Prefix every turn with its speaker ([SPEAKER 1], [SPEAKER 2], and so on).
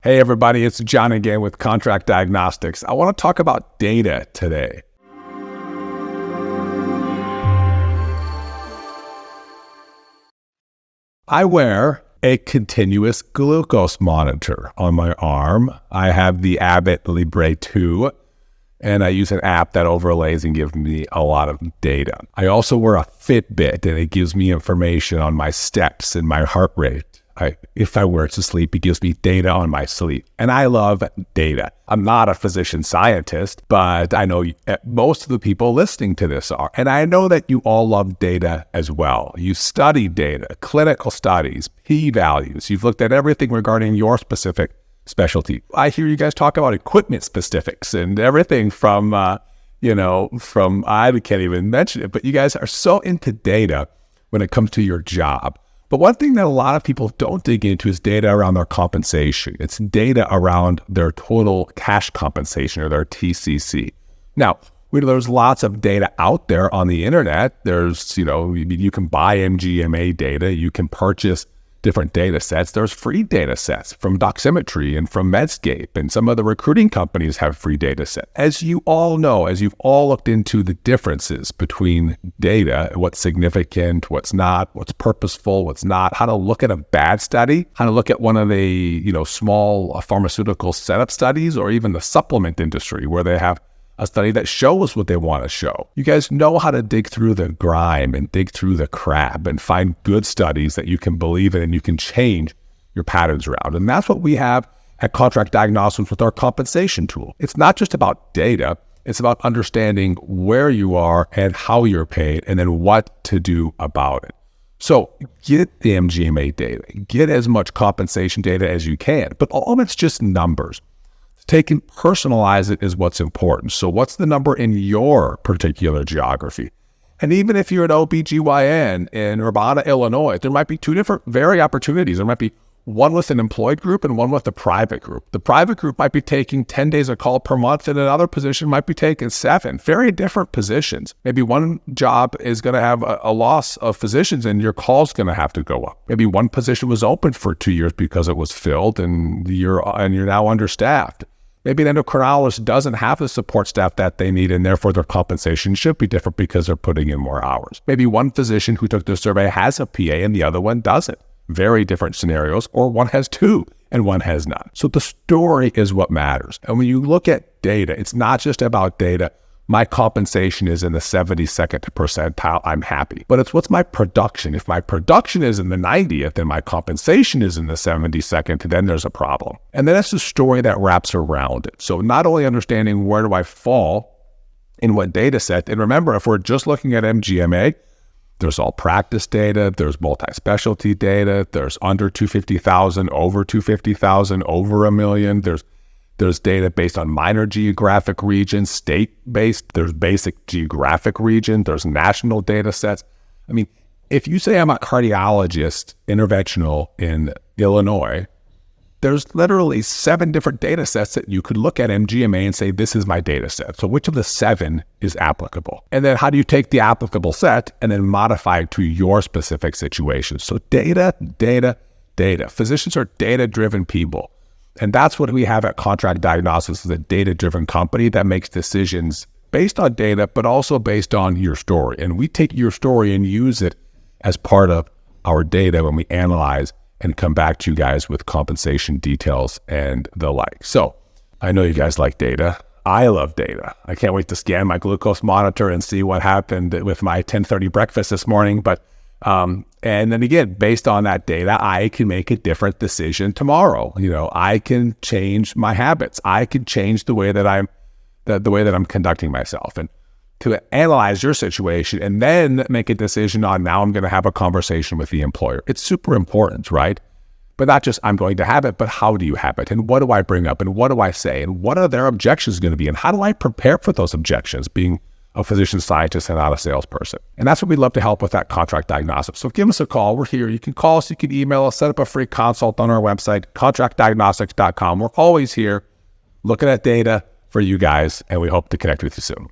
[SPEAKER 1] Hey everybody, it's John again with Contract Diagnostics. I want to talk about data today. I wear a continuous glucose monitor on my arm. I have the Abbott Libre 2, and I use an app that overlays and gives me a lot of data. I also wear a Fitbit, and it gives me information on my steps and my heart rate. If I were to sleep, it gives me data on my sleep. And I love data. I'm not a physician scientist, but I know most of the people listening to this are. And I know that you all love data as well. You study data, clinical studies, p-values. You've looked at everything regarding your specific specialty. I hear you guys talk about equipment specifics and everything from I can't even mention it, but you guys are so into data when it comes to your job. But one thing that a lot of people don't dig into is data around their compensation. It's data around their total cash compensation or their TCC. Now, there's lots of data out there on the internet. There's, you can buy MGMA data. You can purchase different data sets. There's free data sets from Symmetry and from Medscape, and some of the recruiting companies have free data sets. As you all know, as you've all looked into the differences between data, what's significant, what's not, what's purposeful, what's not, how to look at a bad study, how to look at one of the small pharmaceutical setup studies, or even the supplement industry where they have a study that shows what they want to show. You guys know how to dig through the grime and dig through the crap and find good studies that you can believe in and you can change your patterns around. And that's what we have at Contract Diagnostics with our compensation tool. It's not just about data. It's about understanding where you are and how you're paid and then what to do about it. So get the MGMA data, get as much compensation data as you can, but all of it's just numbers. Take and personalize it is what's important. So what's the number in your particular geography? And even if you're an OBGYN in Nobana, Illinois, there might be two different opportunities. There might be one with an employed group and one with a private group. The private group might be taking 10 days of call per month, and another position might be taking 7. Very different positions. Maybe one job is going to have a loss of physicians and your call's going to have to go up. Maybe one position was open for 2 years because it was filled and you're now understaffed. Maybe an endocrinologist doesn't have the support staff that they need, and therefore their compensation should be different because they're putting in more hours. Maybe one physician who took the survey has a PA and the other one doesn't. Very different scenarios, or one has 2 and one has not. So the story is what matters. And when you look at data, it's not just about data. My compensation is in the 72nd percentile, I'm happy. But it's what's my production. If my production is in the 90th and my compensation is in the 72nd, then there's a problem. And then that's the story that wraps around it. So not only understanding where do I fall in what data set, and remember, if we're just looking at MGMA, there's all practice data, there's multi-specialty data, there's under 250,000, over 250,000, over 1 million, There's data based on minor geographic regions, state-based, there's basic geographic region, there's national data sets. I mean, if you say I'm a cardiologist, interventional in Illinois, there's literally 7 different data sets that you could look at MGMA and say, this is my data set. So which of the 7 is applicable? And then how do you take the applicable set and then modify it to your specific situation? So data. Physicians are data-driven people. And that's what we have at Contract Diagnostics, is a data-driven company that makes decisions based on data, but also based on your story. And we take your story and use it as part of our data when we analyze and come back to you guys with compensation details and the like. So I know you guys like data. I love data. I can't wait to scan my glucose monitor and see what happened with my 10:30 breakfast this morning. But and then again, based on that data, I can make a different decision tomorrow. I can change my habits. I can change the way that I'm conducting myself, and to analyze your situation and then make a decision on, now I'm going to have a conversation with the employer. It's super important, right? But not just I'm going to have it, but how do you have it? And what do I bring up? And what do I say? And what are their objections going to be? And how do I prepare for those objections, being a physician scientist and not a salesperson? And that's what we'd love to help with at Contract Diagnostics. So give us a call. We're here. You can call us, you can email us, set up a free consult on our website, contractdiagnostics.com. We're always here looking at data for you guys, and we hope to connect with you soon.